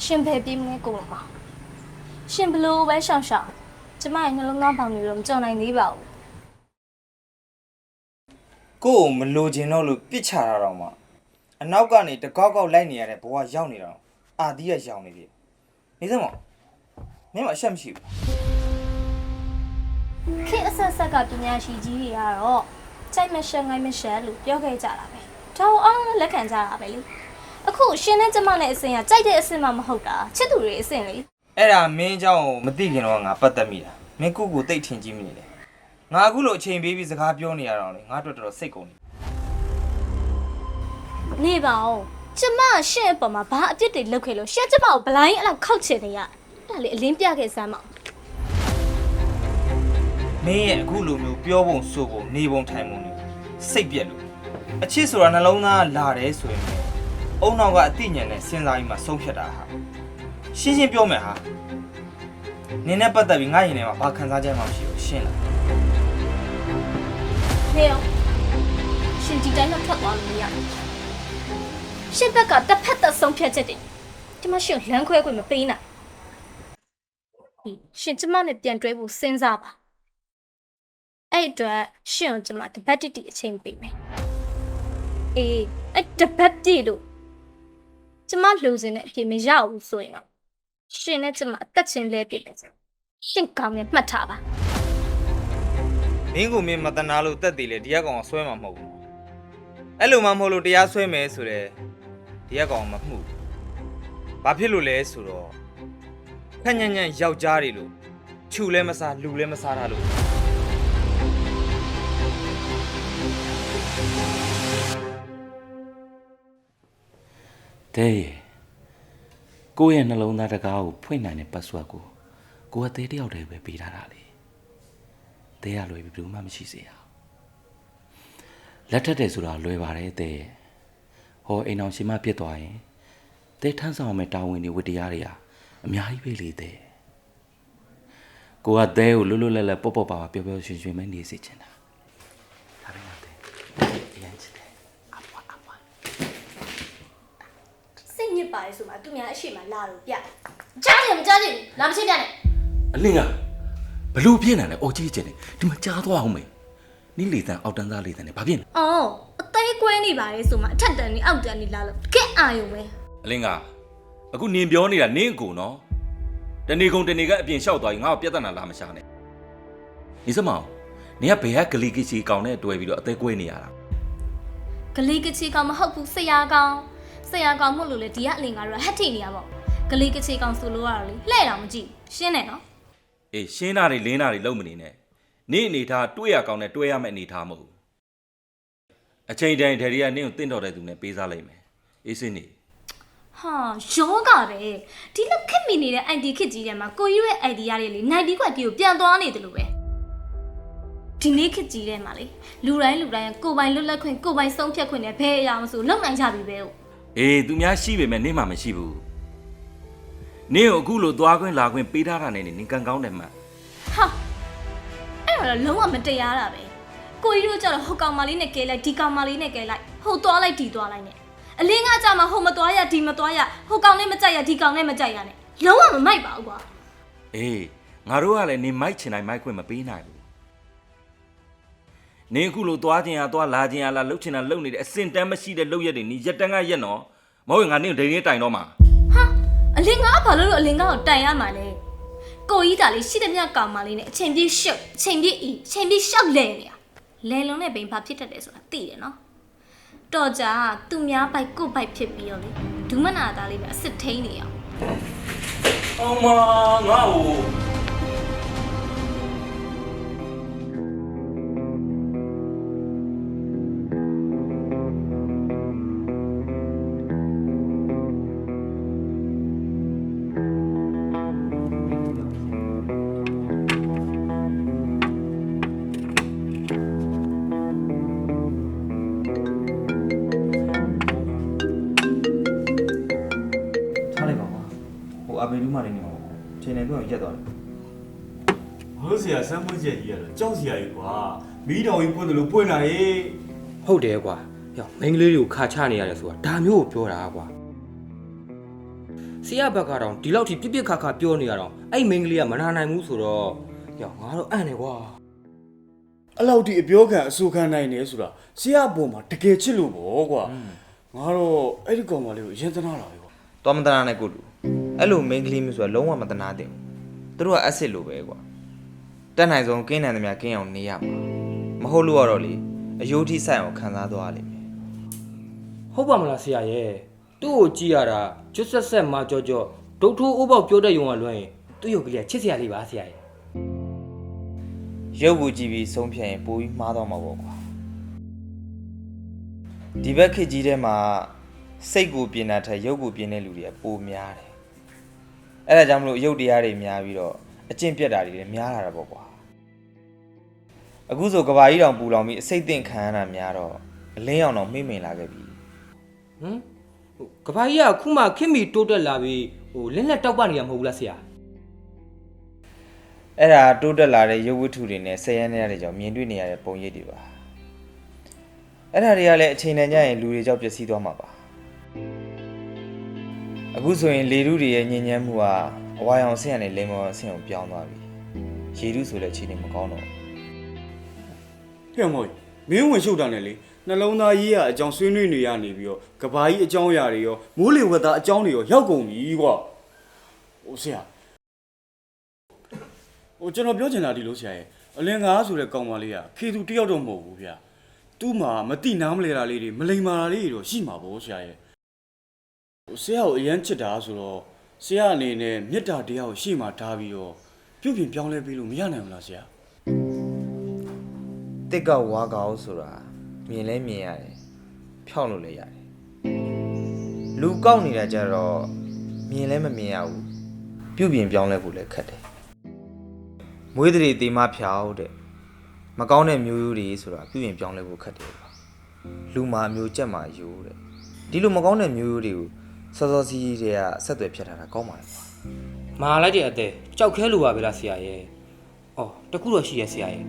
ရှင်ဖေပြေးမလဲကိုမရှင်ဘလို့ပဲရှောင်းရှောင်းကျမရဲ့နှလုံးသားပေါင်တွေတော့မကြုံနိုင်သေးပါဘူးကို့ကိုမလိုချင်တော့လို့ပြစ်ချတာတော့မှအနောက်ကနေတကောက်ကောက်လိုက်နေရတဲ့ဘဝရောက်နေတာတော့အာဒီးရရောင်နေပြီနေစမ်းမမင်းမအရှက်မရှိဘူးခေအဆက်ဆက်ကပညာရှိကြီးတွေကတော့ကြိုက်မရှက်ငိုင်းမရှက်လို့ပြောခဲ့ကြတာပဲဒါအောင်လက်ခံကြတာပဲလေအခုရှင်နဲ့ကျမနဲ့အစင်ကကြိုက်တဲ့အစင်မှမဟုတ်တာချစ်သူတွေအစင်လေအဲ့ဒါမင်းเจ้าကိုမသိခင်တော့ငါပတ်သက်မိတာမင်းကိုတိတ်ထင်ကြီးမိနေတယ်ငါအခုလိုအချိန်ပေးပြီးစကားပြောနေရတော့လေငါတို့တော်တော်စိတ်ကုန်နေပါဦးကျမရှင့်အပေါ်မှာဘာအပြစ်တွေလုပ်ခဲ့လို့ရှက်ကျမကိုဘလိုင်းအဲ့လောက်ခောက်ချင်နေရအဲ့ဒါလေအလင်းပြခဲ့စမ်းမမင်းရဲ့အခုလိုမျိုးပြောပုံဆိုပုံနေပုံထိုင်ပုံတွေစိတ်ပြက်လို့အချစ်ဆိုတာနှလုံးသားလာတယ်ဆိုရင်အုံနောက်ကအသိဉာဏ်နဲ့စဉ်းစားပြီးမှဆုံးဖြတ်တာဟာရှင်းရှင်းပြောမယ်ဟာနင်းနဲ့ပတ်သက်ပြီးငါရင်ထဲမှာဘာခံစားချက်မှမရှိဘူးရှင်းလားနေရောရှင်ဒီတိုင်းတော့ထွက်သွားလို့မရဘူးရှင်ဘက်ကတစ်ဖက်သက်ဆုံးဖြတ်ချက်တွေဒီမှာရှင်လမ်းခွဲခွင့်မပေးနိုင်ရှင်ကျမနဲ့ပြန်တွဲဖို့စဉ်းစားပါအဲ့အတွက်ရှင်ကိုကျမတပတ်တိအချိန်ပေးမယ်အေးအဲ့တပတ်တိလို့ကျမလူစင်နဲ့အပြေမရဘူးဆိုရင်တော့ရှင်နဲ့ကျမအသက်ချင်းလဲပြစ်တယ်ရှင်ကောင်းနေမှတ်ထားပါမင်းကိုမင်းမတနာလို့တက်သေးလေတရားကောင်ဆွဲမှာမဟုတ်ဘူးအဲ့လိုမှမဟုတ်လို့တရားဆွဲမယ်ဆိုတဲ့တရားကောင်မမှုဘာဖြစ်လို့လဲဆိုတော့ခက်ညံ့ညံ့ယောက်ျားတွေလို့ခြူလဲမစားလူလဲမစားတာလို့တဲ့ကိုယ့်ရဲ့နှလုံးသားတကားကိုဖွင့်နိုင်တဲ့ပတ်စဝတ်ကိုကသေးတယောက်တည်းပဲပေးထားတာလေတဲ့ရလွယ်ပြီးဘယ်သူမှမရှိစေရလက်ထက်တယ်ဆိုတာလွယ်ပါတယ်တဲ့ဟောအိမ်အောင်ရှင်မပြစ်သွားရင်တဲ့ထမ်းဆောင်မဲ့တာဝန်တွေဝတ္တရားတွေဟာအများကြီးပဲလေတဲ့ကိုကတဲ့ကိုလွတ်လွတ်လပ်လပ်ပေါ့ပေါ့ပါပါပျော်ပျော်ရွှင်ရွှင်ပဲနေစေချင်တာဒါပဲငါတဲ့ရမ်းချစ်တယ်အပွားစိတ်ညစ်ပါလေဆိုမှသူများအရှိမလာလို့ပြကြားရမကြားချင်လာမချင်းပြနဲ့အလင်းကဘလို့ပြင်းနေလဲအော်ကြီးချင်တယ်ဒီမှာကြားသွားအောင်မေနင်းလေတန်းအောက်တန်းသားလေတန်းနဲ့ဘာဖြစ်လဲအော်အသေးကွဲနေပါလေဆိုမှအထက်တန်းနေအောက်တန်းနေလာလို့ကဲအာယုံပဲအလင်းကအခုနင်ပြောနေတာနင်းအကိုနော်တနေကုန်တနေကအပြင်လျှောက်သွားရင်ငါ့ကိုပြဿနာလာမရှာနဲ့ဒီစမောင်နင်ကဘယ်ကဂလီကချီကောင်နဲ့တွဲပြီးတော့အသေးကွဲနေရတာဂလီကချီကောင်မဟုတ်ဘူးဆရာကောင်မဟုတ်လို့လေဒီကအလင်ကတော့ဟတ်ထိနေရပေါ့ဂလီကချီကောင်ဆိုလို့ရတော့လေလှဲ့တော်မကြည့်ရှင်းတယ်နော်အေးရှင်းတာတွေလင်းတာတွေလုံးမနေနဲ့နင့်အနေထားတွေးရကောင်နဲ့တွဲရမယ့်အနေထားမဟုတ်ဘူးအချိန်တိုင်းဒေရီကနင့်ကိုတင့်တော်တဲ့သူနဲ့ပေးစားလိုက်မယ်အေးစင်းနေဟာယောဂပဲဒီလောက်ခက်မိနေတဲ့ ID ခစ်ကြီးထဲမှာကိုကြီးရဲ့ ID ရတွေလေ90ခွက်ပြေကိုပြန်သွားနေတယ်လို့ပဲဒီနေ့ခစ်ကြီးထဲမှာလေလူတိုင်းကိုပိုင်လွတ်လပ်ခွင့်ကိုပိုင်ဆုံးဖြတ်ခွင့်နဲ့ဘယ်အရာမှမဆိုလုံနိုင်ကြပြီပဲအေးသူများရှိပေမဲ့နင့်မှမရှိဘူးနင့်ကိုအခုလိုသွားခွင့်လာခွင့်ပေးထားတာနဲ့နင်ကန်ကောင်းတယ်မှဟာအဲ့တော့လုံးဝမတရားတာပဲကိုကြီးတို့ကြတော့ဟိုကောင်မလေးနဲ့ကဲလိုက်ဒီကောင်မလေးနဲ့ကဲလိုက်ဟိုသွားလိုက်ဒီသွားလိုက်နဲ့အလင်းကကြမှာဟိုမသွားရဒီမသွားရဟိုကောင်နဲ့မကြိုက်ရဒီကောင်နဲ့မကြိုက်ရနဲ့လုံးဝမမိုက်ပါဘူးကွာအေးငါတို့ကလည်းနင်မိုက်ချင်တိုင်းမိုက်ခွင့်မပေးနိုင်ဘူးနင်အခုလိုသွားခြင်းဟာသွားလာခြင်းဟာလာလှုပ်ချင်တာလှုပ်နေတဲ့အစင်တန်းမရှိတဲ့လှုပ်ရက်တွေနီရက်တန်းကရက်နော်မဟုတ်ရင်ငါနင့်ကိုဒိန်နေတိုင်တော့မှာဟာအလင်းကဘာလို့အလင်းကောင်တိုင်ရမှာလဲကိုကြီးတာလေးရှိတဲ့မြတ်ကောင်မလေးနဲ့အချိန်ပြည့်ရှုပ်အချိန်ပြည့်အီအချိန်ပြည့်ရှောက်လဲနေရလဲလုံးနဲ့ဘိန်ဘာဖြစ်တတ်တယ်ဆိုတာသိတယ်နော်တော်ကြသူများပိုက်ကိုပိုက်ဖြစ်ပြီးတော့လေဒုမနာသားလေးပဲအစ်စ်ထိန်နေအောင်အောင်မငါ့ကိုအဘေလူးမလေးနေမှာချိန်နေတော့ရက်သွားတယ်ဟိုဆရာစမ်းမွေးချက်ကြီးကတော့ကြောက်စရာကြီးကွာမီးတောင်ကြီးပွင့်တယ်လို့ပွင့်လာရေး ဟုတ်တယ်ကွာဟေ့မိန်းကလေးတွေကိုခါချနေရတယ်ဆိုတာဒါမျိုးကိုပြောတာကွာ ဆရာဘက်ကတော့ဒီလောက်ထိပြစ်ပြစ်ခါခါပြောနေရတော့အဲ့မိန်းကလေးကမနာနိုင်ဘူးဆိုတော့ကြောက်ငါတော့အံ့နေကွာ အဲ့လောက်ဒီအပြောခံအဆူခံနိုင်နေဆိုတာဆရာအပေါ်မှာတကယ်ချစ်လို့ပေါ့ကွာငါတော့အဲ့ဒီကောင်မလေးကိုအရင်သနာတာပဲကွာ တော်မတနာနဲ့ကိုလူအဲ့လို main ကလေးမျိုးဆိုတာလုံးဝမတနာသင့်ဘူးသူတို့ကအက်ဆစ်လိုပဲကွာတက်နိုင်ဆုံးကင်းနံသမျှကင်းအောင်နေရမှာမဟုတ်လို့ကတော့လေအယိုးထိဆိုင်အောင်ခံစားသွားလိမ့်မယ် ဟုတ်ပါမလားဆရာရဲ့သူ့ကိုကြည့်ရတာကျွတ်ဆက်ဆက်မကြောကြောဒုတ်ထိုးအိုးပေါက်ပြောတဲ့ယုံကလွှမ်းရင်သူ့ရုပ်ကလေးကချစ်စရာလေးပါဆရာရဲ့ ရုပ်ကိုကြည့်ပြီးဆုံးဖြတ်ရင်ပိုပြီးမှားတော့မှာပေါ့ကွာဒီဘက်ခေတ်ကြီးထဲမှာစိတ်ကိုပြင်တာထက်ရုပ်ကိုပြင်တဲ့လူတွေကပိုများတယ်အဲ့ဒါကြောင့်မလို့ရုပ်တရားတွေများပြီးတော့အကျင့်ပြတ်တာတွေလည်းများလာတာပေါ့ကွာအခုဆိုကဘာကြီးတောင်ပူလောင်ပြီးအစိတ်သင့်ခံရတာများတော့အလင်းရောင်တော့မှိမ့်မိန်လာခဲ့ပြီ ဟမ်ကဘာကြီးကခုမှခင်မီတိုးတက်လာပြီးလက်လက်တောက်ပနေရမဟုတ်ဘူးလားဆရာ အဲ့ဒါတိုးတက်လာတဲ့ရုပ်ဝတ္ထုတွေနဲ့ဆက်ရမ်းနေရတဲ့ကြောင့်မြင်တွေ့နေရတဲ့ပုံရိပ်တွေပါအဲ့ဒါတွေကလည်းအချိန်တန်ကြရင်လူတွေကြောင့်ပျက်စီးသွားမှာပါအခုဆိုရင်လေထုတွေရဲ့ညဉ့်ညမ်းမှုကအဝါရောင်ဆင်းရတဲ့လိမ်မော်ဆင်းအောင်ပြောင်းသွားပြီရေထုဆိုလည်းအခြေအနေမကောင်းတော့ ဟဲ့မော်မင်းဝင်ရှုပ်တာနဲ့လေနှလုံးသားရေးရအကြောင်းဆွေးနွေးနေရနေပြီးတော့ကဘာကြီးအကြောင်းအရာတွေရောမိုးလေဝသအကြောင်းတွေရောရောက်ကုန်ပြီကွာဟိုဆရာဟိုကျွန်တော်ပြောချင်တာဒီလို့ဆရာရဲ့အလင်ကားဆိုတဲ့ကောင်မလေးကခေသူတယောက်တော့မဟုတ်ဘူးဗျာသူ့မှာမတိနားမလဲတာလေးတွေမလိမ္မာတာလေးတွေတော့ရှိမှာပေါ့ဆရာရဲ့ဟိုဆရာကိုအရန်ချစ်တာဆိုတော့ဆရာအနေနဲ့မေတ္တာတရားကိုရှေ့မှာထားပြီးတော့ပြုပြင်ပြောင်းလဲပြီးလို့မရနိုင်ဘူးလားဆရာ တစ်ကဝါကောက်ဆိုတာမြင်လဲမြင်ရတယ်ဖြောင်းလို့လည်းရတယ်လူကောက်နေတာကြတော့မြင်လဲမမြင်ရဘူးပြုပြင်ပြောင်းလဲဖို့လည်းခက်တယ်မွေးတွေတေမဖြောက်တဲ့မကောင်းတဲ့မျိုးရိုးတွေဆိုတာပြုပြင်ပြောင်းလဲဖို့ခက်တယ်လူမာမျိုးကြက်မာယိုးတဲ့ဒီလိုမကောင်းတဲ့မျိုးရိုးတွေကိုစောစောစီးတွေကဆက်သွယ်ဖြတ်ထားတာကောင်းပါလား မာလိုက်တဲ့အသေးကြောက်ခဲလိုပါပဲလားဆရာရဲ့အော်တခုတော့ရှိရဲ့ဆရာရဲ့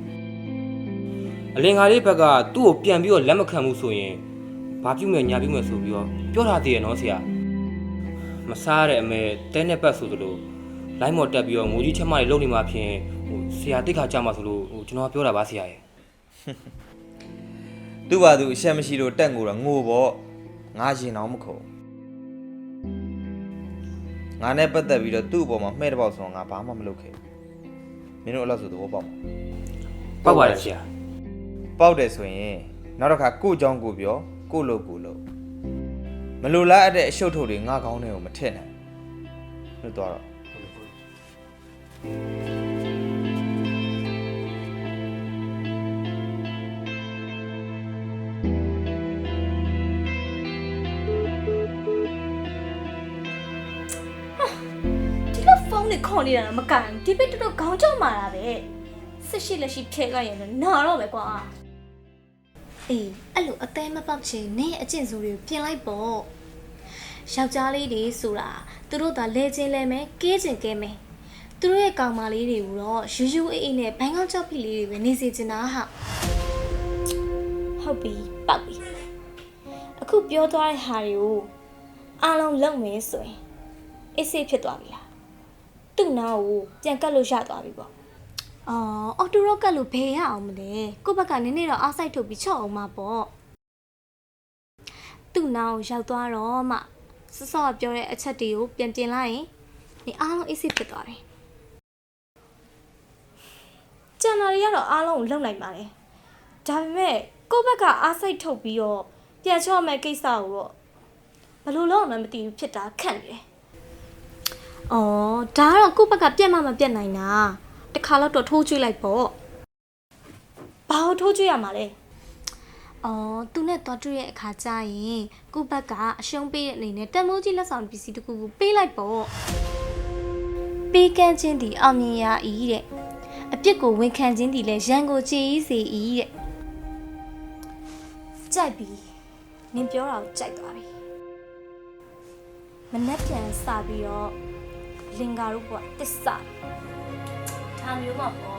အလင်္ကာလေးဘက်ကသူ့ကိုပြန်ပြီးတော့လက်မခံဘူးဆိုရင်ဘာပြုမယ်ညာပြုမယ်ဆိုပြီးတော့ပြောထားသေးရနော်ဆရာမစားတဲ့အမေတဲနဲ့ပတ်ဆိုသလိုလိုင်းမော်တက်ပြီးတော့ငိုကြီးချက်မတွေလုံနေမှာဖြစ်ဆရာတိတ်ခါကြမှာဆိုလို့ကျွန်တော်ပြောတာပါဆရာရဲ့ သူ့ဘာသူအရှက်မရှိလို့တက်ငိုတော့ငိုပေါ့ငါရင်အောင်မခုံငါနဲ့ပတ်သက်ပြီးတော့သူ့အပေါ်မှာမှဲ့တပေါက်ဆိုတော့ငါဘာမှမလုပ်ခဲ့မင်းတို့အဲ့လိုဆိုသဘောပေါက်မှာ ပောက်ပါတယ်ဆရာ ပေါက်တယ်ဆိုရင်နောက်တစ်ခါကို့အကြောင်းကိုပြောကို့လို့ကိုလို့မလိုလားအပ်တဲ့အရှုပ်ထုတ်တွေငါကောင်းတဲ့ကိုမထည့်နိုင်လို့တော့ ဒီလိုဖုန်းနဲ့ခေါ်နေတာမကန်ဒီဘက်တော်ခေါင်းကြောက်မာတာပဲစစ်ရှိလက်ရှိဖြဲလိုက်ရင်နာတော့ပဲကွာအေးအဲ့လိုအသေးမပေါက်ချင်နေအကျင့်စုတွေကိုပြင်လိုက်ပေါ့ယောက်ျားလေးတွေဆိုတာသူတို့သာလဲချင်းလဲမယ်ကဲချင်းကဲမယ်သူတို့ရဲ့ကောင်မလေးတွေကိုတော့ယူယူအေးအေးနဲ့ဘိုင်းကောင်းကြောက်ဖိလေးတွေပဲနေစေချင်တာဟာဟုတ်ပြီပေါက်ပြီအခုပြောသွားတဲ့ဟာတွေကိုအားလုံးလုံမယ်ဆိုရင်အေးဆေးဖြစ်သွားပြီလားသူ့နာကိုပြန်ကတ်လို့ရသွားပြီပေါ့အော်တူရောကတ်လို့ဘယ်ရအောင်မလဲကိုယ့်ဘက်ကနည်းနည်းတော့အားစိုက်ထုတ်ပြီးချော့အောင်မှာပေါ့သူ့နာကိုရောက်သွားတော့မှစောစောကပြောတဲ့အချက်တွေကိုပြန်ပြင်လိုက်ရင်ဒီအားလုံးအေးဆေးဖြစ်သွားပြီကျန်တာတွေကတော့အားလုံးကိုလုံနိုင်ပါလေဒါပေမဲ့ကိုယ့်ဘက်ကအားစိုက်ထုတ်ပြီးတော့ပြန်ချော့မဲ့ကိစ္စကိုတော့ဘယ်လိုလုပ်မှမသိဘူးဖြစ်တာခန့်နေတယ်အော်ဒါကတော့ကိုယ့်ဘက်ကပြတ်မှမပြတ်နိုင်တာတခါတော့ထိုးချွေးလိုက်ပေါ့ဘာလို့ထိုးချွေးရမှာလဲအော်သူနဲ့တော့တွေ့ရဲ့အခါကျရင်ကိုယ့်ဘက်ကအရှုံးပေးတဲ့အနေနဲ့တန်မိုးကြီးလက်ဆောင်ပစ္စည်းတစ်ခုကိုပေးလိုက်ပေါ့ပေးကမ်းခြင်းဒီအောင်မြင်ရ၏တဲ့အပြစ်ကိုဝန်ခံခြင်းဒီလဲရန်ကိုချေးစေ၏တဲ့ကြိုက်ပြီနင်ပြောတာကိုကြိုက်သွားပြီမနှက်ပြန်စပြီးတော့လင်္ကာတို့ကတစ္ဆာဒါမျိုးမှာပေါ့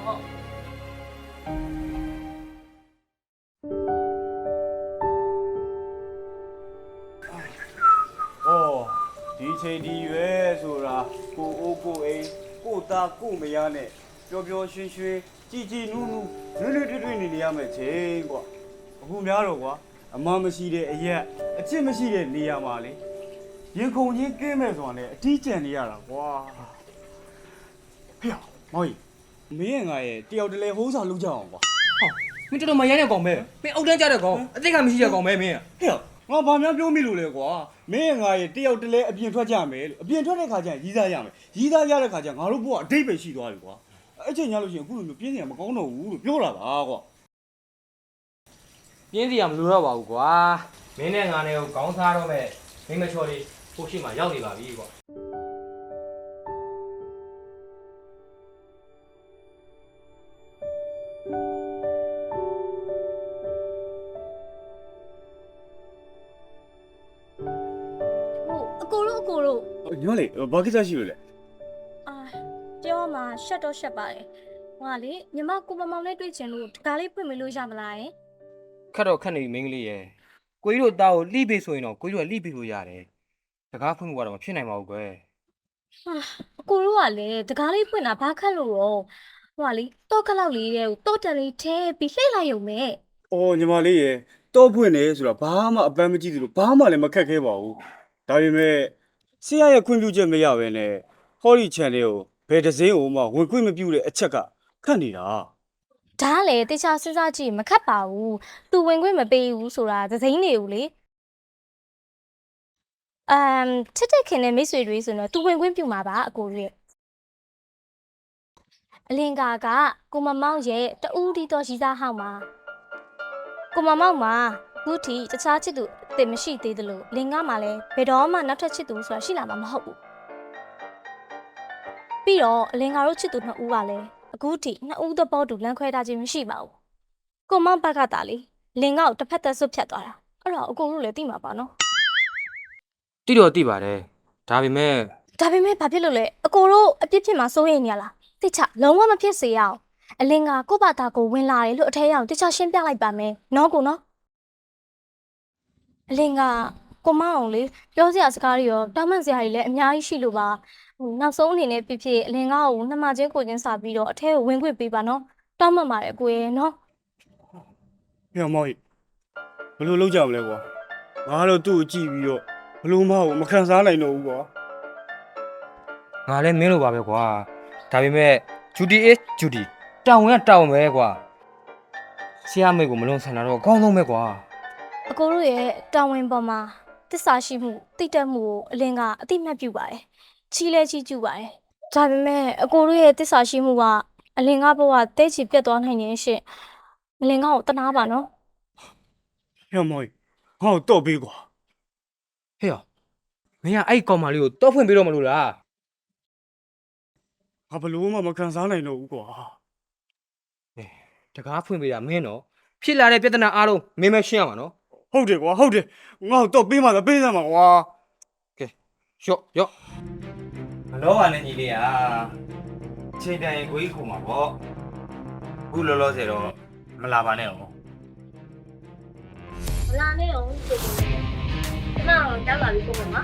အော်ဒီ ချိန်ဒီရွယ်ဆိုတာကိုအိုးကိုအိမ်ကိုသားကိုမယားနဲ့ပျော်ပျော်ရွှင်ရွှင်ကြည်ကြည်နူးနူးလွတ်လွတ်တွတ်နေရမယ်ချိန်ကွာအခုများတော့ကွာအမမရှိတဲ့အရက်အချစ်မရှိတဲ့နေရာမှာလေရင်ခုန်ချင်းကင်းမဲ့ဆိုတာနဲ့အထီးကျန်နေရတာကွာဟေ့မောင်ကြီးမင်းငါရဲ့တယောက်တလေဟိုးစာလုပ်ကြအောင်ကွာ မင်းတော်တော်မရိုင်းတဲ့ကောင်ပဲမင်းအုတ်တန်းကြတဲ့ကောင်အသိကမရှိတဲ့ကောင်ပဲမင်း ဟေ့ငါဘာများပြောမိလို့လဲကွာမင်းငါရဲ့တယောက်တလေအပြင်ထွက်ကြမယ်လို့အပြင်ထွက်တဲ့ခါကျရင်ရီးစားရမယ်ရီးစားရတဲ့ခါကျငါတို့ဘုရားအတိတ်ပဲရှိသွားပြီကွာအဲ့ချိန်ညလို့ရှိရင်အခုလိုမျိုးပြင်းစရာမကောင်းတော့ဘူးလို့ပြောလာတာကွာ ပြင်းစီရမလိုတော့ပါဘူးကွာမင်းနဲ့ငါနဲ့ကိုခေါင်းစားတော့မဲ့မင်းမချော်လေးကိုရှိမှရောက်နေပါပြီကွာ ဟိုအကိုတို့ ညီမလေးဘာကိစ္စရှိလို့လဲ အာပြောမှာရှက်တော့ရှက်ပါတယ်ဟွာလေညီမကိုမမောင်နဲ့တွေ့ချင်လို့ဒါလေးဖွင့်မလို့ရမလားယင် ခက်တော့ခက်နေပြီမင်းကလေးရဲ့ကိုကြီးတို့တားကိုလှိပေးဆိုရင်တော့ကိုကြီးတို့ကလှိပေးလို့ရတယ်တကားဖွင့်ဖို့ကတော့မဖြစ်နိုင်ပါဘူးကွယ် ဟာအကိုတို့ကလည်းတကားလေးဖွင့်တာဘာခက်လို့ရောဟွာလေတော့ခက်လောက်လေးတဲ့ကိုတော့တန်လေးထဲပြီးလှိလိုက်ရုံနဲ့ အော်ညီမလေးရေတော့ဖွင့်နေဆိုတာဘာမှအပန်းမကြည့်သလိုဘာမှလည်းမခက်ခဲပါဘူးဒါပေမဲ့ဆရာရဲ့ခွင့်ပြုချက်မရဘဲနဲ့ဟောဒီ channel ကိုဘယ်တစ်စင်းအောင်မှဝင်ခွင့်မပြုတဲ့အချက်ကခက်နေတာ ဒါကလည်းတေချာစဉ်းစားကြည့်မခက်ပါဘူးသူဝင်ခွင့်မပေးဘူးဆိုတာသစိမ့်နေဘူးလေချစ်တဲ့ခင်နဲ့မိတ်ဆွေတွေဆိုတော့သူဝင်ခွင့်ပြုမှာပါအကိုရဲ့အလင်ကာကကိုမမောင်ရဲ့တူးတီတော်ရှိစားဟောက်မှာကိုမမောင်မှာခုထိတခြားချစ်သူအစ်မရှိသေးသလိုလင်ကမှလည်းဘယ်တော့မှနောက်ထပ်ချစ်သူဆိုတာရှိလာမှာမဟုတ်ဘူးပြီးတော့အလင်ကာတို့ချစ်သူနှစ်ဦးကလည်းအခုထိနှစ်ဦးသဘောတူလမ်းခွဲထားခြင်းမရှိပါဘူးကိုမောင်ဘက်ကတာလေလင်ကောက်တစ်ဖက်သက်ဆွတ်ဖြတ်သွားတာအဲ့တော့အကုန်လုံးလည်းသိမှာပါနော် တိတော့တိပါတယ်ဒါပေမဲ့ ဒါပေမဲ့ဘာဖြစ်လို့လဲအကိုတို့အပြစ်ဖြစ်မှာစိုးရိမ်နေရလားတိချလုံးဝမဖြစ်စေရအောင်အလင်ကကို့ဘာသာကိုဝင်လာတယ်လို့အထဲရအောင်တိချရှင်းပြလိုက်ပါမယ်နော်ကိုနော်အလင်ကကိုမအောင်လေပြောစရာစကားတွေရောတောင်းပန်စရာတွေလည်းအများကြီးရှိလို့ပါဟိုနောက်ဆုံးအနေနဲ့ဖြစ်ဖြစ်အလင်ကကိုနှမချင်းကိုချင်းစာပြီးတော့အထဲကိုဝင်ခွင့်ပေးပါနော်တောင်းပန်ပါတယ်ကိုရဲ့နော် ။ပြောမောင်ကြီးဘယ်လိုလုပ်ကြမလဲကွာ။ငါတော့သူ့ကိုကြည့်ပြီးတော့ဘယ်လိုမှမခံစားနိုင်တော့ဘူးကွာ ငါလည်းမင်းလိုပါပဲကွာဒါပေမဲ့ Judy is Judy တောင်းဝင်ကတောင်းပဲကွာဆရာမေကိုမလုံးဆန်တာတော့အကောင်းဆုံးပဲကွာ အကိုတို့ရဲ့တာဝန်ပေါ်မှာတစ္ဆာရှိမှုတိတ်တက်မှုကိုအလင်ကအတိမတ်ပြုပါတယ်ချီးလဲချီးကျူးပါတယ်ဒါပေမဲ့အကိုတို့ရဲ့တစ္ဆာရှိမှုကအလင်ကဘဝတဲချီပြတ်သွားနိုင်နေရှင်အလင်ကကိုတနာပါနော် ။ပြောမောင်ကြီးငါ့ကိုတော့ပေးကွာ ဟေ့ရမင်းကအဲ့ကောင်မလေးကိုတော့ဖွင့်ပေးတော့မလို့လား ။ငါဘယ်လိုမှမခံစားနိုင်တော့ဘူးကွာ တကားဖွင့်ပေးတာမင်းတော့ဖြစ်လာတဲ့ပြဿနာအားလုံးမင်းမရှင်းရမှာနော် ။ဟုတ်တယ်ကွာဟုတ်တယ်။ငါ့ကိုတော့ပေးမှသာပေးစမ်းပါကွာ ကဲရော့ မလောပါနဲ့ညီလေးอ่ะချိန်တန်ရင်ကိုကြီးခုမှာပေါ့အခုလောလောဆယ်တော့မလာပါနဲ့အောင် မလာနဲ့အောင်ဆိုလို့ကျမတော့တောက်လာပြီးပုံမှာ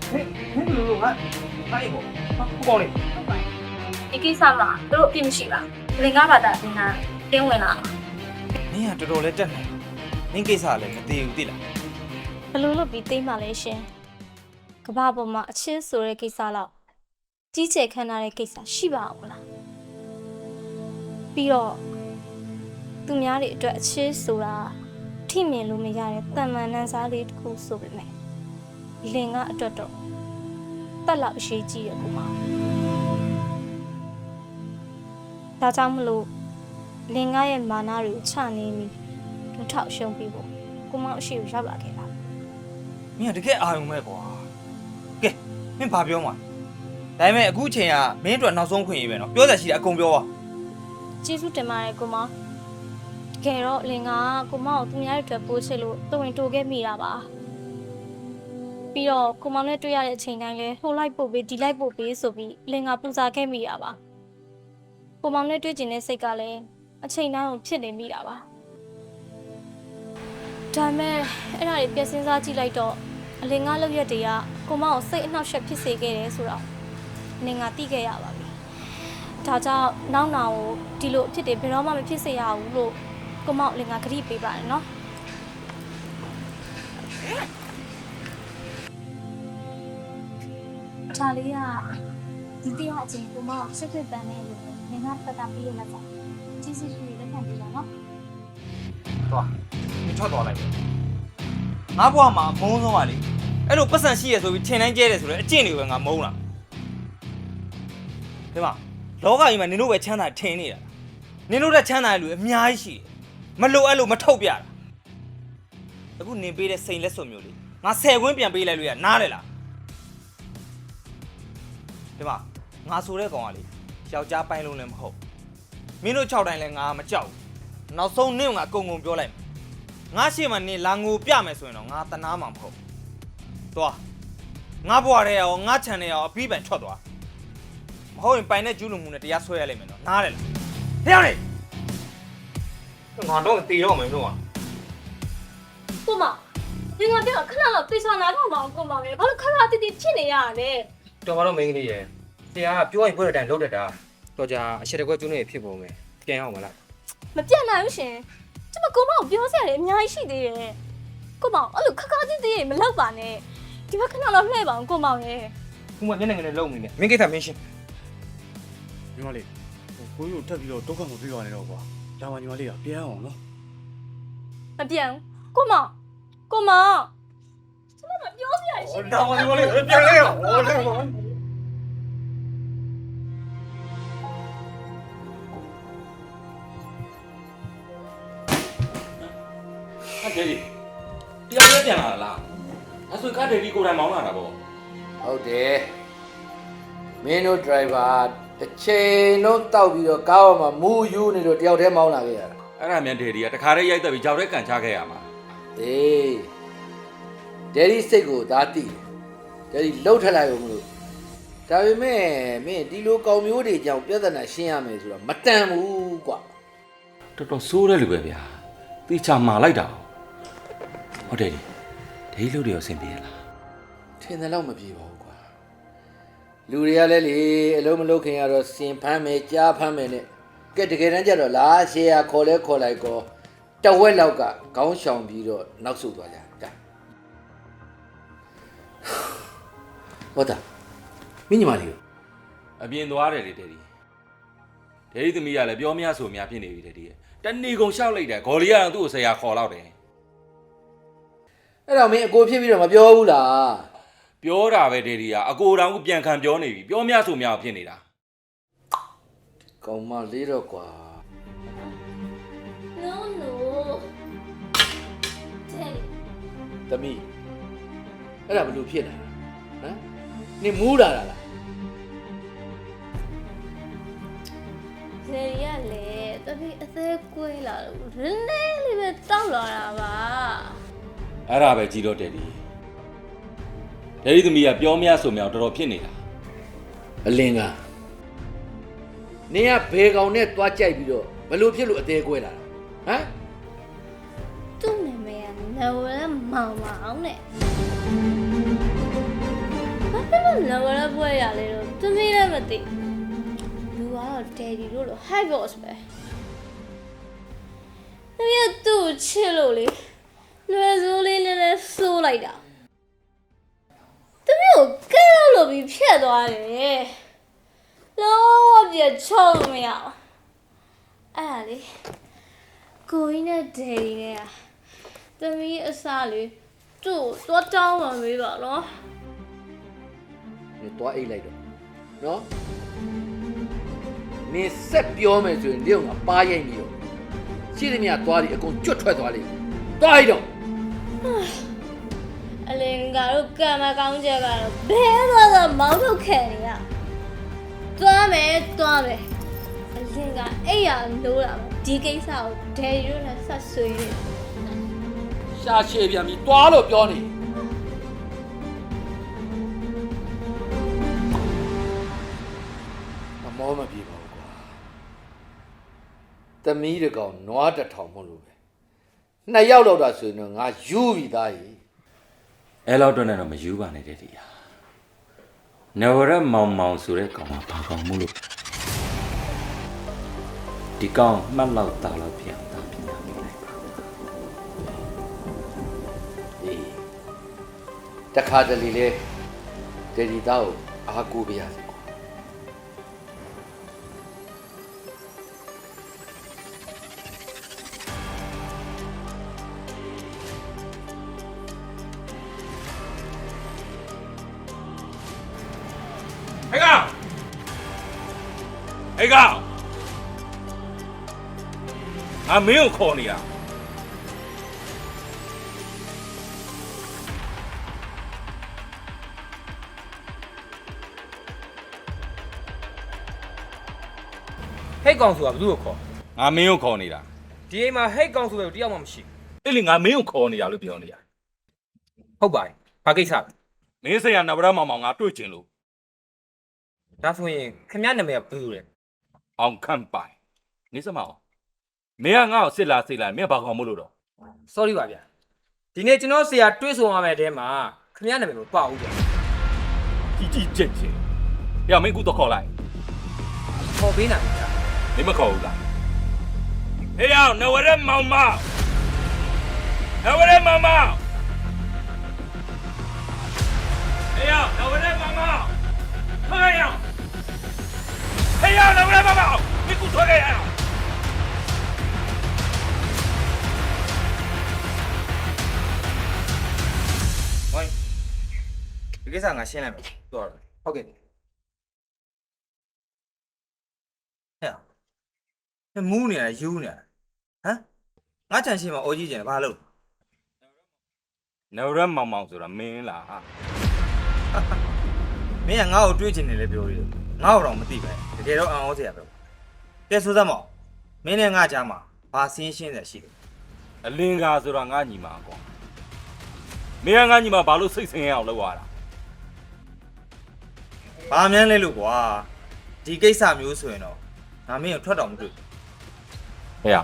ဟဲ့လို့ငါအဲ့ကိုပေါ့လေ ဟုတ်ပါဒီကိစ္စမှာသူတို့အပြစ်မရှိပါအလင်ကဘာသာအင်တာတင်းဝင်လာ နင်းကတော်တော်လေးတက်နေနင်းကိစ္စလည်းမသေးဘူးသိလား ဘလို့လို့ပြီးသိမ်းပါလဲရှင်ကဘာပေါ်မှာအချင်းဆိုတဲ့ကိစ္စတော့ကြီးကျယ်ခမ်းနားတဲ့ကိစ္စရှိပါအောင်လားပြီးတော့သူများတွေအတွက်အချင်းဆိုတာထိမြင်လို့မရတဲ့တန်မှန်နှန်းစားလေးတစ်ခုဆိုပေမဲ့လင်ကအတွက်တော့တက်လောက်အရှိကြီးရကူမဒါကြောင့်မလို့လင်ကရဲ့မာနတွေကိုချနေပြီးလူထောက်ရှုံးပြီးဖို့ကိုမောင်အရှိကိုရောက်လာခဲ့တာ မင်းကတကယ်အာရုံမဲ့ကွာကဲမင်းဘာပြောမှာဒါပေမဲ့အခုချိန်ကမင်းအတွက်နောက်ဆုံးခွင့်ရပဲနော်ပြောစရာရှိတာအကုန်ပြောပါ ကျေးဇူးတင်ပါတယ်ကိုမောင်တကယ်တော့လင်ကကိုမောင်ကိုသူများတွေအတွက်ပိုးချစ်လို့တဝင်တိုခဲ့မိတာပါပြီးတော့ကိုမောင်နဲ့တွေ့ရတဲ့အချိန်တိုင်းလဲဟိုလိုက်ပို့ပေးဒီလိုက်ပို့ပေးဆိုပြီးလင်ကပူဇာခဲ့မိတာပါကိုမောင်နဲ့တွေ့ကျင်တဲ့စိတ်ကလည်းအချိန်တိုင်းကိုဖြစ်နေမိတာပါဒါပေမဲ့အဲ့ဒါတွေပြည့်စင်စားကြည့်လိုက်တော့ အလင်ငါလောက်ရက်တည်းကကိုမောင်ကိုစိတ်အနှောက်အယှက်ဖြစ်စေခဲ့တယ်ဆိုတော့နင်ကသိခဲ့ရပါပြီဒါကြောင့်နောက်နောင်ကိုဒီလိုအဖြစ်တွေဘယ်တော့မှမဖြစ်စေရဘူးလို့ကိုမောင်အလင်ငါဂရုပေးပါတယ်နော်ဒါလေးကဒီတိယအချိန်ကိုမောင်စစ်စစ်ပန်နေလို့နင်ကပတ်တာပြီးရမှာပေါ့ကျေးဇူးရှိလက်ခံပေးပါနော် သွားမချော့သွားလိုက်ငါဘွားမှာအမုန်းဆုံးပါလေအဲ့လိုပတ်စံရှိရဆိုပြီးထင်တိုင်းကျဲတယ်ဆိုတော့အကျင့်တွေပဲငါမုန်းတာဒီမှာလောကကြီးမှာနင်တို့ပဲချမ်းသာထင်နေတာနင်တို့တဲ့ချမ်းသာတဲ့လူအများကြီးရှိတယ်မလိုအဲ့လိုမထုတ်ပြတာအခုနင်ပေးတဲ့စိန်လက်စွပ်မျိုးလေးငါ10ခွင်းပြန်ပေးလိုက်လို့ရနားလေလားဒီမှာငါဆိုတဲ့ကောင်ကလေယောက်ျားပိုင်းလုံးလည်းမဟုတ်မင်းတို့6တိုင်းလည်းငါမကြောက်နောက်ဆုံးနင့်ကငါအကုန်ပြောလိုက်ငါရှေ့မှာနင်လာငိုပြမယ်ဆိုရင်တော့ငါတနာမှာမဟုတ်သွားငါဘွားတဲ့ရောငါခြံတဲ့ရောအပြီးပန်ချော့သွားမဟုတ်ရင်ပိုင်တဲ့ကျူးလွန်မှုနဲ့တရားဆွဲရလိမ့်မယ်နော်နားလေလားဟဲ့လေငါတော့တေတော့မယ်တို့က ကိုမဒီငါပြောခဏတော့ပြေချာနာတော့မအောင်ကိုမပဲဘာလို့ခဏတိတိဖြစ်နေရတာလဲ တော်ပါတော့မင်းကလေးရယ်ဆရာကပြောရင်ပြောတဲ့အတိုင်းလုပ်တတ်တာတော့ကြာအချက်တကွက်ကျွန်းနေဖြစ်ပုံပဲပြန်အောင်မလား မပြတ်နိုင်ဘူးရှင်ကျမကိုမကိုပြောစရာတွေအများကြီးရှိသေးတယ်ကိုမအဲ့လိုခခတိတိမလောက်ပါနဲ့ဒီဘက်ခဏတော့လှည့်ပါအောင်ကိုမရဲ့ ခုမှမျက်နှာငယ်နဲ့လုံနေတယ်မင်းကိစ္စမင်းရှင်း ညီမလေးကိုကြီးကိုထပ်ပြီးတော့ဒုက္ခမပြေပါနဲ့တော့ကွာဒါမှညီမလေးကပြန်အောင်နော် မပြန်ဘူးကိုမကျမမပြောစရာရှိ ဒါမှဒီမလေးပြန်လဲရောဟောလဲ ဟာဒေဒီတရားလဲပြန်လာလားအဲ့ဆိုကားဒေဒီကိုယ်တိုင်မောင်းလာတာပေါ့ ဟုတ်တယ်မင်းတို့ driver တစ်ချိန်လုံးတောက်ပြီးတော့ကားပေါ်မှာမူးယူနေတော့တယောက်တည်းမောင်းလာခဲ့ရတာ အဲ့ဒါမြန်ဒေဒီကတခါတည်းရိုက်တက်ပြီးကြောက်တဲ့ကန်ချခဲ့ရမှာ အေးဒယ်ဒီစိတ်ကိုဒါတိတယ်ဒယ်ဒီလှုပ်ထလိုက်လို့မလို့ဒါပေမဲ့မင်းဒီလိုကောင်မျိုးတွေကြောင့်ပြဿနာရှင်းရမယ်ဆိုတော့မတန်ဘူးကွာ တော်တော်ဆိုးတဲ့လူပဲဗျာတိချာမာလိုက်တာဟုတ်တယ်ဒေဒီလူတွေရောအဆင်ပြေလား ထင်တယ်လို့မပြေပါဘူးကွာလူတွေကလည်းလေအလုံးမလုံးခင်ရတော့စင်ဖမ်းမယ်ကြားဖမ်းမယ်နဲ့ကဲတကယ်တမ်းကျတော့လားရှေ့ရခေါ်လဲခေါ်လိုက်ကောတဝက်လောက်ကခေါင်းရှောင်ပြီးတော့နောက်ဆုတ်သွားကြတာဟုတ်တာမင်းညီမလေး အပြင်သွားတယ်လေဒေဒီဒေဒီသမီးကလည်းပြောမရဆိုများဖြစ်နေပြီဒေဒီတဏီကုံလျှောက်လိုက်တယ်ဂေါ်လီကတော့သူ့ကိုဆရာခေါ်တော့တယ် အဲ့တော့မင်းအကိုဖြစ်ပြီးတော့မပြောဘူးလား ပြောတာပဲဒေဒီကအကိုတောင်ကပြန်ခံပြောနေပြီပြောမရဆိုများဖြစ်နေတာ ကောင်မလေးတော့ကွာ no တဲ့ သမီးအဲ့ဒါဘယ်လိုဖြစ်လာဟမ်နင်မူးလာတာလား ဇယ်ရီကလည်းတပည့်အသေးကွေးလာလို့ရင်းနေလေးပဲတောက်လာတာပါ အဲ့ဒါပဲကြီးတော့ဒေဒီဒေဒီသမီးကပြောမရဆိုများတော်တော်ဖြစ်နေတာ အလင်းကနင်ကဘယ်ကောင်နဲ့တွားကြိုက်ပြီးတော့ဘယ်လိုဖြစ်လို့အသေးကွဲလာတာဟမ် သူ့နာမည်ကနော်ဝဲမောင်မအောင်နဲ့ဘာဖြစ်လို့နော်ဝဲပွဲရလဲတော့သူမီးလည်းမသိလူကတော့ဒယ်ဒီလို့ high boss ပဲသူရသူ့ချစ်လို့လေလွယ်စိုးလေးနဲ့စိုးလိုက်တာသူမျိုးကဲလို့ပြီးဖြတ်သွားတယ်လုံးဝပြချုံမရအောင်အဲ့ဒါလေကိုကြီးနဲ့ဒယ်ဒီနဲ့သမီးအစားလေးသူ့သွားတောင်းမှမေးပါနော် နင်တွားအိတ်လိုက်တော့နော်နင်ဆက်ပြောမယ်ဆိုရင်လျုံကပါရိုက်နေရောရှိသမျှတွားပြီးအကုန်ကျွတ်ထွက်သွားလိမ့်တွားလိုက်တော့ အလင်ကတော့ကံမကောင်းချက်ကတော့ဘဲတော့မောင်းထုတ်ခဲ့နေရသွားမယ်အလင်ကအဲ့ရလို့တာဒီကိစ္စကိုဒယ်ရီတို့နဲ့ဆက်ဆွေးနေ ရှာရှည်ပြန်ပြီးတွားလို့ပြောနေမမောမပြေပါဘူးကွာသမီးတကောင်နွားတစ်ထောင်မလို့ပဲနှစ်ယောက်လောက်တာဆိုရင်တော့ငါယူပြီးသားကြီး အဲ့လောက်တော့နဲ့တော့မယူပါနဲ့တဲ့ဒီဟာနဝရမောင်မောင်ဆိုတဲ့ကောင်ကဘာကောင်မှုလို့ဒီကောင်မှတ်လောက်တာလောက်ပြန်တာပညာပေးလိုက်ပါ အေးတခါတလေလေဒေဒီသားကိုအားကိုးပြရစီကွာ ဟဲ့ကောင်ဟဲ့ကောင်ငါမင်းကိုခေါ်နေတာ ဟိတ်ကောင်ဆိုတာဘယ်သူ့ကိုခေါ် ငါမင်းကိုခေါ်နေတာ ဒီအိမ်မှာဟိတ်ကောင်ဆိုတဲ့တယောက်မှမရှိ အဲ့လေငါမင်းကိုခေါ်နေတာလို့ပြောနေတာ ဘူးဟုတ်ပါတယ်ဘာကိစ္စလဲ မင်းစရာနဗရမောင်မောင်ငါတွေ့ကျင်လို့ ဒါဆိုရင်ခင်ဗျားနာမည်ကဘယ်လိုလဲ အောင်ခန့်ပိုင်နေစမအောင်မင်းကငါ့ကိုစစ်လာစိတ်လာမင်းဘာကောင်မလို့တော့ sorry ပါဗျာဒီနေ့ကျွန်တော်ဆရာတွေးဆုံရမယ့်တဲမှာခင်ဗျားနာမည်မပေါ့ဘူးဗျာ ကြီးကြီးကျက်ကျက်ရမင်းကူတော့ခေါ်လိုက် ခေါ်ပေးနိုင်ဗျာ မင်းမခေါ်ဘူးလားဟေးအောင်နဝရမောင်မောင်နဝရမောင်မောင်ဟေးအောင်နဝရမောင်မောင်ထွက်ရအောင်ဟေးအောင်နဝရမောင်မောင်မင်းကူထွက်ရအောင် ဝိုင်းဒီကိစ္စငါရှင်းလိုက်မယ်တော်တယ် ဟုတ်ကဲ့ ဟဲ့မူးနေရယူနေရဟမ်ငါချန်ရှင်းမှာအော်ကြီးကျင်တယ်ဘာလို့ နဝရမောင်မောင်ဆိုတာမင်းလားဟာ မင်းကငါ့ကိုတွေးချင်တယ်လေပြောရည်ငါ့ကိုတော့မသိပဲတကယ်တော့အံ့ဩစရာပဲကဲဆိုသမောင်မင်းနဲ့ငါကြားမှာဘာစင်းရှင်းတယ်ရှိတယ် အလင်းကားဆိုတာငါညီမကွာမင်းကငါညီမဘာလို့စိတ်ဆင်းရအောင်လုပ်ရတာ ဘာမှန်းလဲလို့ကွာဒီကိစ္စမျိုးဆိုရင်တော့ငါမင်းကိုထွက်တော့မတွေ့ ဟဲ့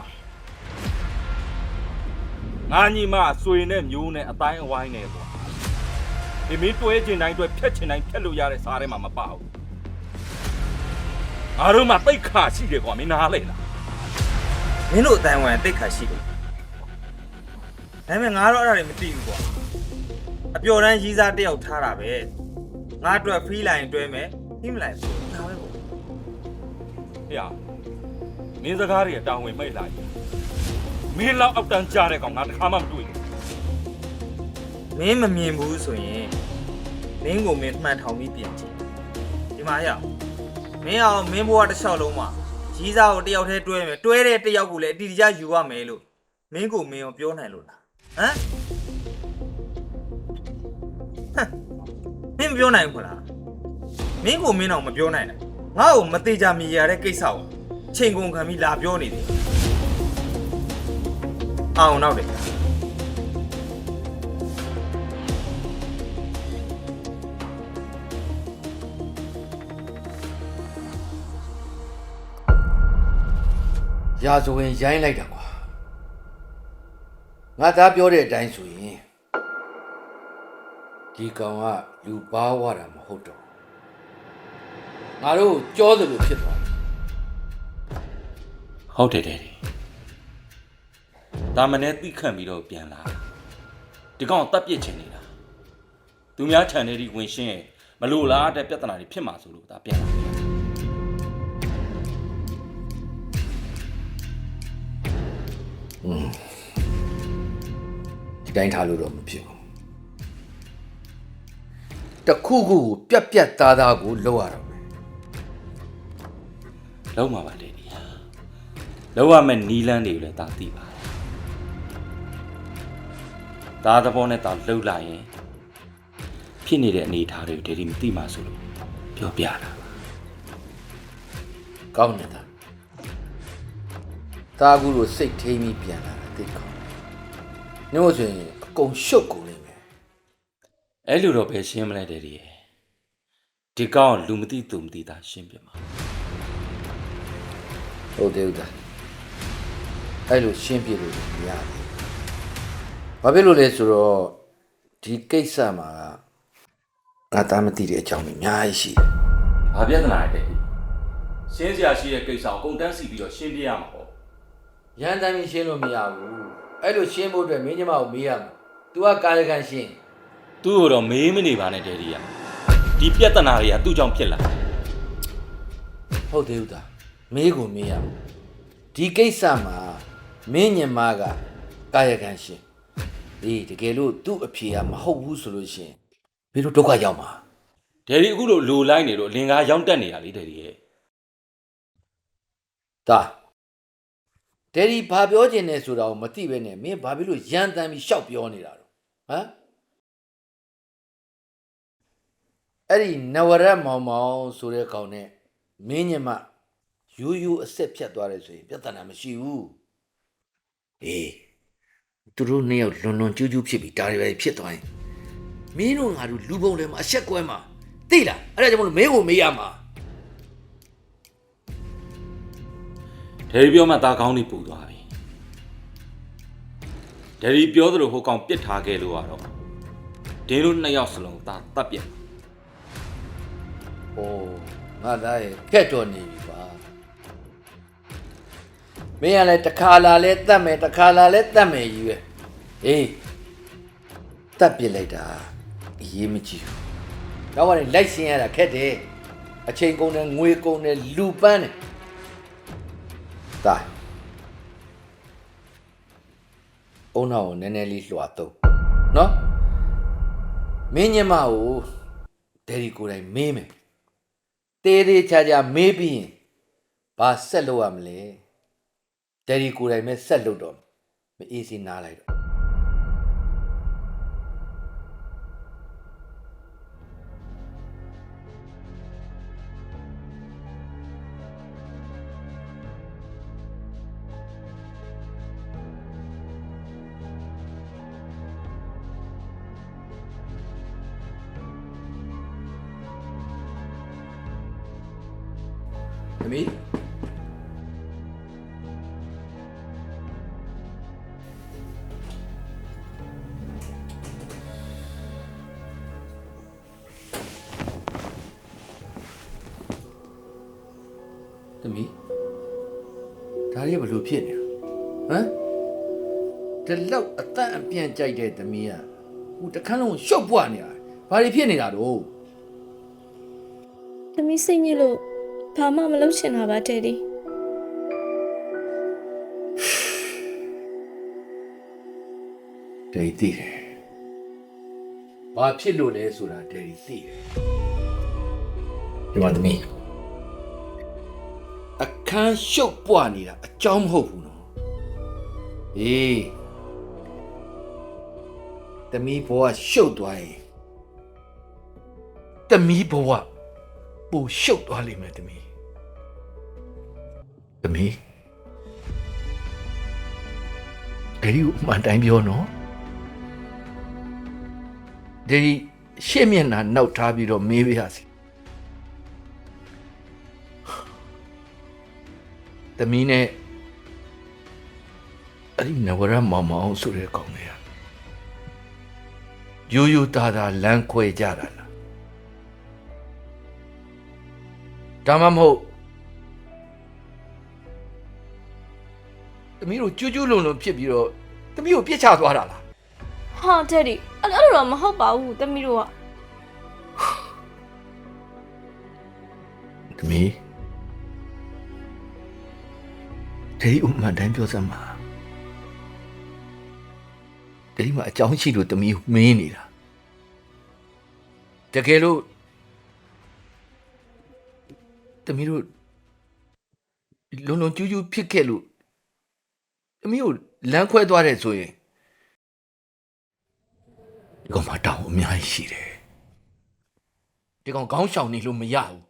ငါညီမဆွေနဲ့မျိုးနဲ့အတိုင်းအဝိုင်းနဲ့ကွာဒီမင်းတွဲချင်တိုင်းတွဲဖြတ်ချင်တိုင်းဖြတ်လို့ရတဲ့စားထဲမှာမပါဘူးငါတို့မှတိတ်ခါရှိတယ်ကွာမင်းနားလေလား မင်းတို့အတိုင်းဝိုင်းတိတ်ခါရှိတယ်ဒါပေမဲ့ငါတော့အဲ့ဒါတွေမသိဘူးကွာအပျော်တမ်းရီးစားတစ်ယောက်ထားတာပဲငါအတွက်ဖီးလိုက်ရင်တွဲမယ်ဖီးမလိုက်ဘူးဒါပဲပေါ့ ဟဲ့မင်းစကားတွေအတောင်ဝင်မိတ်လာကြီးမင်းလောက်အောက်တန်းကြားတဲ့ကောင်ငါတစ်ခါမှမတွေ့ဘူး မင်းမမြင်ဘူးဆိုရင်မင်းကိုမင်းမှန်ထောင်ပြီးပြင်ကြည့်ဒီမှာရမင်းအောင်မင်းဘဝတစ်လျှောက်လုံးမှာရီးစားကိုတစ်ယောက်တည်းတွဲမယ်တွဲတဲ့တစ်ယောက်ကိုလည်းအတီးတကျယူရမယ်လို့မင်းကိုမင်းကိုပြောနိုင်လို့လားဟမ်မင်းမပြောနိုင်ဘူးလားမင်းကိုမင်းတော့မပြောနိုင်နဲ့ငါ့ကိုမသေးကြမြည်ရတဲ့ကိစ္စကိုချိန်ကုန်ခံပြီးလာပြောနေတယ်အောင်နောက်တယ် ရာဇဝင်ရိုင်းလိုက်တာကွာငါသားပြောတဲ့အတိုင်းဆိုရင်ဒီကောင်ကလူပါဝါတာမဟုတ်တော့ငါတို့ကြောသလိုဖြစ်သွားတယ် ဟုတ်တယ်တဲ့ဒီဒါမနဲ့သိခန့်ပြီးတော့ပြန်လာဒီကောင်တပ်ပစ်ချင်နေတာသူများခြံထဲဒီဝင်ရှင်းရဲ့မလို့လားတဲ့ပြဿနာတွေဖြစ်မှာဆိုလို့ဒါပြန်လာ ဒီတိုင်းထားလို့တော့မဖြစ်ဘူးတစ်ခုခုကိုပြက်ပြက်သားသားကိုလောက်ရတော့မယ် လုံးမှာပါတဲ့ဒီလုံးဝမဲ့နီလန်းတွေကိုလည်းဒါသိပါတယ်ဒါသဘောနဲ့ဒါလှုပ်လိုက်ရင်ဖြစ်နေတဲ့အနေအထားတွေကိုဒီမသိမှဆိုလို့ပြောပြတာ ကောင်းနေတာသားကူလိုစိတ်ထိမ်းပြီးပြန်လာတာသိကောင်းညို့ဆိုရင်အကုန်ရှုပ်ကုန်လိမ့်မယ် အဲ့လိုတော့ပဲရှင်းမလိုက်တဲ့ဒီဒီကောင်လူမသိသူမသိတာရှင်းပြမှာ ဟုတ်တယ်ဦးသားအဲ့လိုရှင်းပြလို့မရဘူးဘာဖြစ်လို့လဲဆိုတော့ ဒီကိစ္စမှာငါသားမသိတဲ့အကြောင်းတွေအများကြီးရှိတယ် ။ဘာပြဿနာလဲတဲ့ဒီ။ရှင်းစရာရှိတဲ့ကိစ္စကိုအကုန်တန်းစီပြီးတော့ရှင်းပြရမှာပေါ့ ရန်တမ်းရှင်းလို့မရဘူးအဲ့လိုရှင်းဖို့အတွက်မင်းညီမကိုမေးရမှာ तू ကကာယကံရှင်း ။သူ့ကိုတော့မေးမနေပါနဲ့တဲ့ဒီက။ဒီပြဿနာတွေကသူ့ကြောင့်ဖြစ်လာ။ ဟုတ်သေးဘူးသားမေးကိုမေးရမှာဒီကိစ္စမှာမင်းညီမကကာယကံရှင်းဒီတကယ်လို့သူ့အဖြေကမဟုတ်ဘူးဆိုလို့ရှရင်ဘယ်လိုဒုက္ခရောက်မှာ ဒယ်ဒီအခုလိုလိုလိုက်နေတော့အလင်ကားရောက်တက်နေတာလေဒယ်ဒီရဲ့ ဒါဒယ်ဒီဘာပြောချင်လဲဆိုတာကိုမသိပဲနဲ့မင်းဘာဖြစ်လို့ရန်တမ်းပြီးရှောက်ပြောနေတာတော့ဟမ်အဲ့ဒီနဝရမောင်မောင်ဆိုတဲ့ကောင်နဲ့မင်းညမရိုးရိုးအဆက်ဖြတ်သွားတယ်ဆိုရင်ပြဿနာမရှိဘူးအေးသူတို့နှစ်ယောက်လွန်လွန်ကျူးကျူးဖြစ်ပြီးဒါတွေပဲဖြစ်သွားရင်မင်းတို့ငါတို့လူပုံတွေမှာအဆက်ကွဲမှာသိလားအဲ့ဒါကြောင့်မလို့မင်းကိုမေးရမှာ ဒယ်ဒီပြောမှသားကောင်းနေပူသွားပြီဒယ်ဒီပြောသလိုဟိုကောင်ပြစ်ထားခဲ့လို့ကတော့ဒင်းတို့နှစ်ယောက်စလုံးသားတတ်ပြတ် โอ้ငါသားရဲ့ခက်တော်နေပြီပါမင်းကလည်းတစ်ခါလာလဲတတ်မယ်တစ်ခါလာလဲတတ်မယ်ကြီးပဲအေးတတ်ပြစ်လိုက်တာအရေးမကြီးဘူးတော့ဘာလဲလိုက်ရှင်းရတာခက်တယ်အချိန်ကုန်တယ်ငွေကုန်တယ်လူပန်းတယ်တာအုံနောက်ကိုနည်းနည်းလေးလွှာတော့နော်မင်းညမကိုဒယ်ဒီကိုယ်တိုင်မေးမယ်တေးသေးချာချာမေးပြီးရင်ဘာဆက်လုပ်ရမလဲဒယ်ဒီကိုယ်တိုင်ပဲဆက်လုပ်တော့မအေးစီနားလိုက်တော့သမီးသမီးဒါရီဘယ်လိုဖြစ်နေလဲဟမ်ဒီလောက်အတန်အပြန့်ကြိုက်တဲ့သမီးကဟိုတခန်းလုံးရှုပ်ပွားနေတာဘာတွေဖြစ်နေတာတော့ သမီးစိတ်ညစ်လို့ဘာမှမလုပ်ချင်တာပါတဲ့ဒီ ဒယ်ရီသိတယ်ဘာဖြစ်လို့လဲဆိုတာဒယ်ရီသိတယ်ဒီမှာသမီးအခန်းရှုပ်ပွားနေတာအကြောင်းမဟုတ်ဘူးနော်အေးသမီးဘဝရှုပ်သွားရင်သမီးဘဝပိုရှုပ်သွားလိမ့်မယ်သမီးဒယ်ရီကိုအမှန်တိုင်းပြောနော်ဒယ်ရီရှေ့မျက်နှာနောက်ထားပြီးတော့မေးပြရစီသမီးနဲ့အဲ့ဒီနဝရမောင်မောင်ဆိုတဲ့ကောင်လေးရိုးရိုးသားသားလမ်းခွဲကြတာလားဒါမှမဟုတ်သမီးတို့ကျူးကျူးလွန်လွန်ဖြစ်ပြီးတော့သမီးကိုပြစ်ချသွားတာလား ဟာတဲ့ဒီအဲ့လိုတော့မဟုတ်ပါဘူးသမီးတို့က သမီးဒယ်ရီအမှန်တိုင်းပြောစမ်းပါဒယ်ရီမှာအကြောင်းရှိလို့သမီးကိုမင်းနေတာတကယ်လို့သမီးတို့လွန်လွန်ကျူးကျူးဖြစ်ခဲ့လို့သမီးကိုလမ်းခွဲသွားတယ်ဆိုရင်ဒီကောင်မတောင်းအများကြီးရှိတယ်ဒီကောင်ခေါင်းရှောင်နေလို့မရဘူး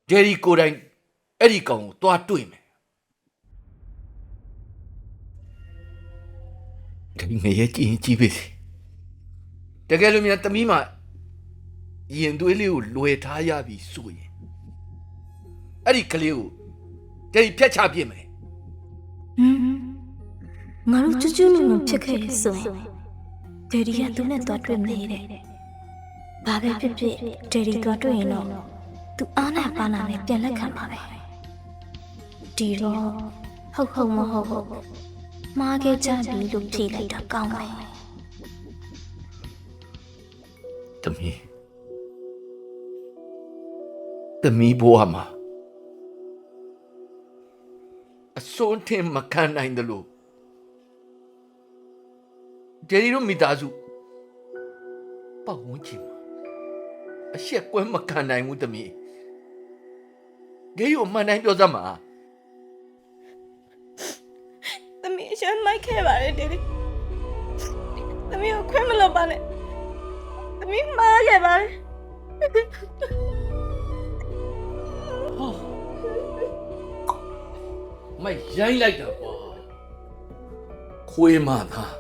ဒယ်ရီကိုယ်တိုင်အဲ့ဒီကောင်ကိုသွားတွေ့မယ်ဒီငရဲကြည့်ရင်ကြည့်ပါစေတကယ်လို့များသမီးမှာရင်သွေးလေးကိုလွယ်ထားရပြီဆိုရင်အဲ့ဒီကလေးကိုဒယ်ရီဖြတ်ချပြစ်မယ် ငါတို့ကျွတ်ကျွတ်နုံနုံဖြစ်ခဲ့ရဆိုရင်ဒေဒီကသူနဲ့သွားတွေ့မနေတဲ့ဘာပဲဖြစ်ဖြစ်ဒေဒီသွားတွေ့ရင်တော့သူအားနဲ့ပါနာနဲ့ပြန်လက်ခံပါပဲဒီတော့ဟုတ်မဟုတ်မှားခဲ့ကြပြီလို့ဖြေလိုက်တာကောင်းတယ် သမီးဘဝမှာအစွန်းထင်မခံနိုင်တယ်လို့ဂျယ်ရီတို့မိသားစုပတ်ဝန်းကျင်မှာအရှက်ကွဲမခံနိုင်ဘူးသမီးဂေးကိုမှန်တိုင်းပြောစမ်းပါ သမီးအရှမ်းမိုက်ခဲ့ပါတယ်ဒေဒီသမီးကိုခွင့်မလို့ပါနဲ့သမီးမှားခဲ့ပါတယ် မရိုင်းလိုက်တာကွာခွေးမသား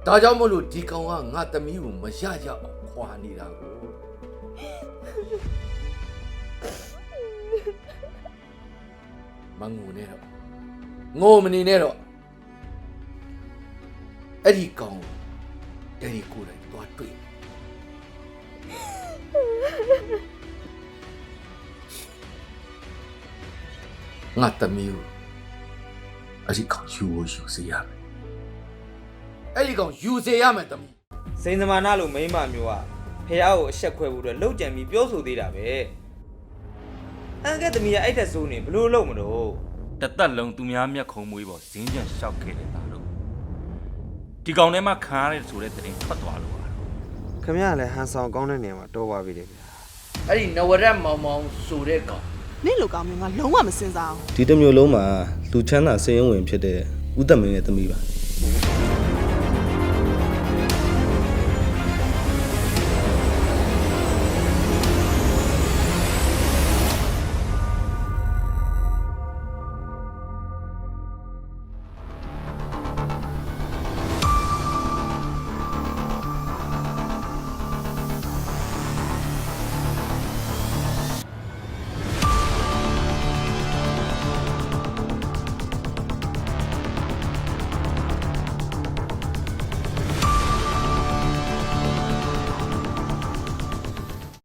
ဒါကြောင့်မလို့ဒီကောင်ကငါသမီးကိုမရရအောင်ခွာနေတာကိုမငိုနဲ့တော့ငိုမနေနဲ့တော့အဲ့ဒီကောင်ဒယ်ဒီကိုယ်တိုင်သွားတွေ့ငါသမီးကိုအဲ့ဒီကောင်ယူစေရမယ်အဲ့ဒီကောင်ယူစေရမယ်သမီး စိန်သမာနာလို့မိန်းမမျိုးကဖះကိုအဆက်ခွဲဖို့အတွက်လှုပ်ကြံပြီးပြောဆိုသေးတာပဲအန်ကဲသမီးကအဲ့ထက်စိုးနေဘလို့လုပ်မလို့ တသက်လုံးသူများမျက်ခုံးမွေးပေါ်ဇင်းပြန်လျှောက်ခဲ့တဲ့သားတို့ဒီကောင်ထဲမှာခံရတဲ့ဆိုတဲ့တင်ထွက်သွားလို့ပါတော့ ခင်ဗျားလည်းဟန်ဆောင်ကောင်းတဲ့နေရာမှာတော်ပါပြီလေဗျာ အဲ့ဒီနဝရက်မောင်မောင်ဆိုတဲ့ကောင် နင့်လိုကောင်မျိုးငါလုံးဝမစင်စားအောင် ဒီတစ်မျိုးလုံးမှာလူချမ်းသာစေရင်ဝင်ဖြစ်တဲ့ဦးသက်မင်းရဲ့သမီးပါ